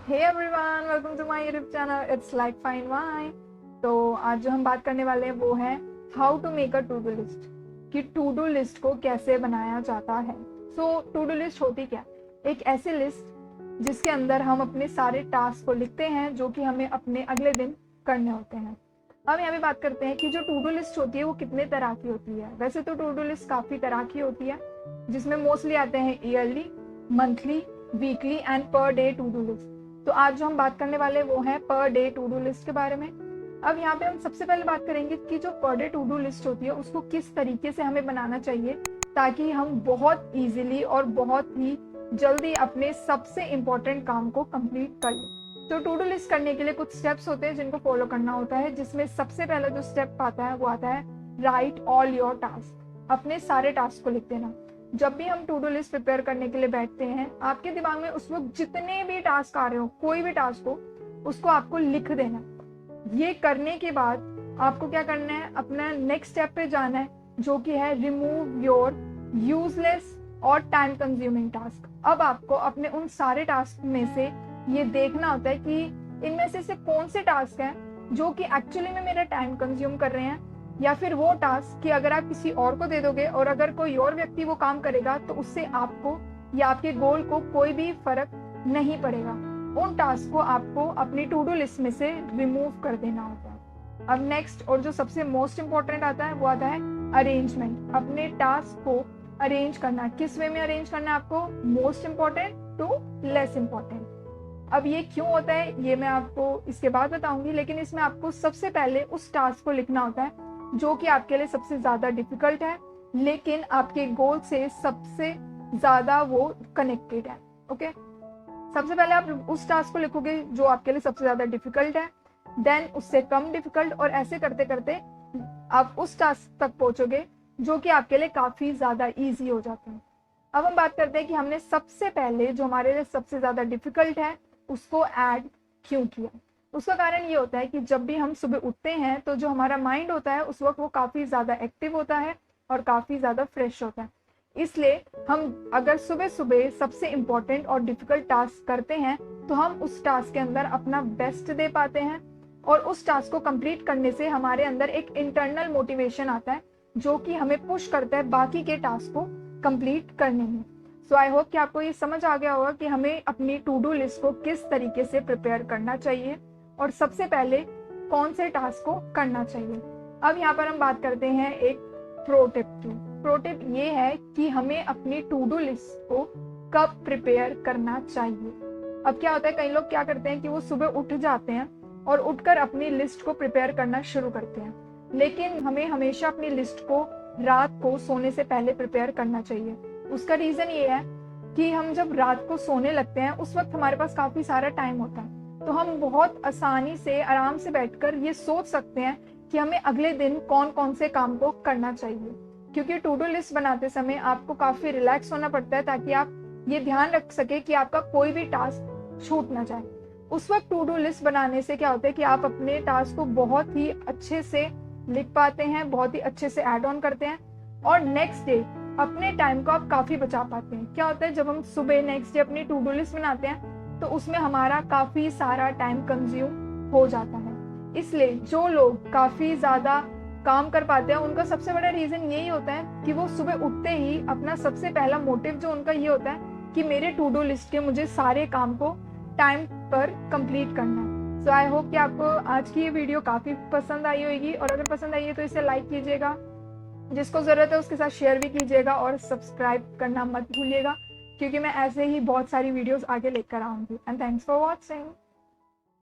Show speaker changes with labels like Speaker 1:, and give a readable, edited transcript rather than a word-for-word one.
Speaker 1: Hey everyone, welcome to my YouTube channel. It's like fine wine. तो आज जो हम बात करने वाले हैं वो है how to make a to do list, कि टू डू लिस्ट को कैसे बनाया जाता है। सो टू डू लिस्ट होती क्या? एक ऐसी लिस्ट जिसके अंदर हम अपने सारे टास्क को लिखते हैं जो कि हमें अपने अगले दिन करने होते हैं। अब यहाँ पे बात करते हैं कि जो टू डू लिस्ट होती है वो कितने तरह की होती है। वैसे तो टू डू लिस्ट काफी तरह की होती है, जिसमें मोस्टली आते हैं yearly, monthly, weekly and per day to do list. तो आज जो हम बात करने वाले वो है पर डे टू डू लिस्ट के बारे में। अब यहाँ पे हम सबसे पहले बात करेंगे कि जो पर डे टू डू लिस्ट होती है उसको किस तरीके से हमें बनाना चाहिए ताकि हम बहुत इजीली और बहुत ही जल्दी अपने सबसे इम्पोर्टेंट काम को कंप्लीट कर लें। तो टू डू लिस्ट करने के लिए कुछ स्टेप्स होते हैं जिनको फॉलो करना होता है, जिसमें सबसे पहला जो स्टेप आता है वो आता है राइट ऑल योर टास्क। अपने सारे टास्क को लिख देना। जब भी हम टू डू लिस्ट प्रिपेयर करने के लिए बैठते हैं, आपके दिमाग में उस वक्त जितने भी टास्क आ रहे हो, कोई भी टास्क हो, उसको आपको लिख देना। ये करने के बाद आपको क्या करना है, अपना नेक्स्ट स्टेप पे जाना है जो कि है रिमूव योर यूजलेस और टाइम कंज्यूमिंग टास्क। अब आपको अपने उन सारे टास्क में से ये देखना होता है कि इनमें से कौन से टास्क हैं जो कि एक्चुअली में मेरा टाइम कंज्यूम कर रहे हैं, या फिर वो टास्क कि अगर आप किसी और को दे दोगे और अगर कोई और व्यक्ति वो काम करेगा तो उससे आपको या आपके गोल को कोई भी फर्क नहीं पड़ेगा। उन टास्क को आपको अपनी टू डू लिस्ट में से रिमूव कर देना होता है। अब नेक्स्ट और जो सबसे मोस्ट इंपॉर्टेंट आता है वो आता है अरेंजमेंट। अपने टास्क को अरेंज करना, किस वे में अरेंज करना है आपको, most important to less important. अब ये क्यों होता है ये मैं आपको इसके बाद बताऊंगी, लेकिन इसमें आपको सबसे पहले उस टास्क को लिखना होता है जो कि आपके लिए सबसे ज्यादा डिफिकल्ट है लेकिन आपके गोल से सबसे ज्यादा वो कनेक्टेड है। ओके, सबसे पहले आप उस टास्क को लिखोगे जो आपके लिए सबसे ज्यादा डिफिकल्ट है, देन उससे कम डिफिकल्ट, और ऐसे करते करते आप उस टास्क तक पहुंचोगे जो कि आपके लिए काफी ज्यादा इजी हो जाता है। अब हम बात करते हैं कि हमने सबसे पहले जो हमारे लिए सबसे ज्यादा डिफिकल्ट है उसको ऐड क्यों किया। उसका कारण ये होता है कि जब भी हम सुबह उठते हैं तो जो हमारा माइंड होता है उस वक्त वो काफी ज्यादा एक्टिव होता है और काफी ज्यादा फ्रेश होता है। इसलिए हम अगर सुबह सुबह सबसे इम्पोर्टेंट और डिफिकल्ट टास्क करते हैं तो हम उस टास्क के अंदर अपना बेस्ट दे पाते हैं, और उस टास्क को कंप्लीट करने से हमारे अंदर एक इंटरनल मोटिवेशन आता है जो कि हमें पुश करता है बाकी के टास्क को कंप्लीट करने में। सो आई होप कि आपको ये समझ आ गया होगा कि हमें अपनी टू डू लिस्ट को किस तरीके से प्रिपेयर करना चाहिए और सबसे पहले कौन से टास्क को करना चाहिए। अब यहाँ पर हम बात करते हैं एक प्रो टिप की। प्रो टिप ये है कि हमें अपनी टू डू लिस्ट को कब प्रिपेयर करना चाहिए। अब क्या होता है, कई लोग क्या करते हैं कि वो सुबह उठ जाते हैं और उठकर अपनी लिस्ट को प्रिपेयर करना शुरू करते हैं, लेकिन हमें हमेशा अपनी लिस्ट को रात को सोने से पहले प्रिपेयर करना चाहिए। उसका रीजन ये है कि हम जब रात को सोने लगते हैं उस वक्त हमारे पास काफी सारा टाइम होता है, तो हम बहुत आसानी से आराम से बैठकर ये सोच सकते हैं कि हमें अगले दिन कौन कौन से काम को करना चाहिए। क्योंकि टू डू लिस्ट बनाते समय आपको काफी रिलैक्स होना पड़ता है ताकि आप ये ध्यान रख सके कि आपका कोई भी टास्क छूट ना जाए। उस वक्त टू डू लिस्ट बनाने से क्या होता है कि आप अपने टास्क को बहुत ही अच्छे से लिख पाते हैं, बहुत ही अच्छे से ऐड ऑन करते हैं, और नेक्स्ट डे अपने टाइम को आप काफी बचा पाते हैं। क्या होता है, जब हम सुबह नेक्स्ट डे अपनी टू डू लिस्ट बनाते हैं तो उसमें हमारा काफी सारा टाइम कंज्यूम हो जाता है। इसलिए जो लोग काफी ज्यादा काम कर पाते हैं उनका सबसे बड़ा रीजन यही होता है कि वो सुबह उठते ही अपना सबसे पहला मोटिव जो उनका ये होता है कि मेरे टू डू लिस्ट के मुझे सारे काम को टाइम पर कंप्लीट करना है। सो आई होप कि आपको आज की ये वीडियो काफी पसंद आई होगी, और अगर पसंद आई है तो इसे लाइक कीजिएगा, जिसको जरूरत है उसके साथ शेयर भी कीजिएगा, और सब्सक्राइब करना मत भूलिएगा क्योंकि मैं ऐसे ही बहुत सारी वीडियोस आगे लेकर आऊंगी। And thanks for watching.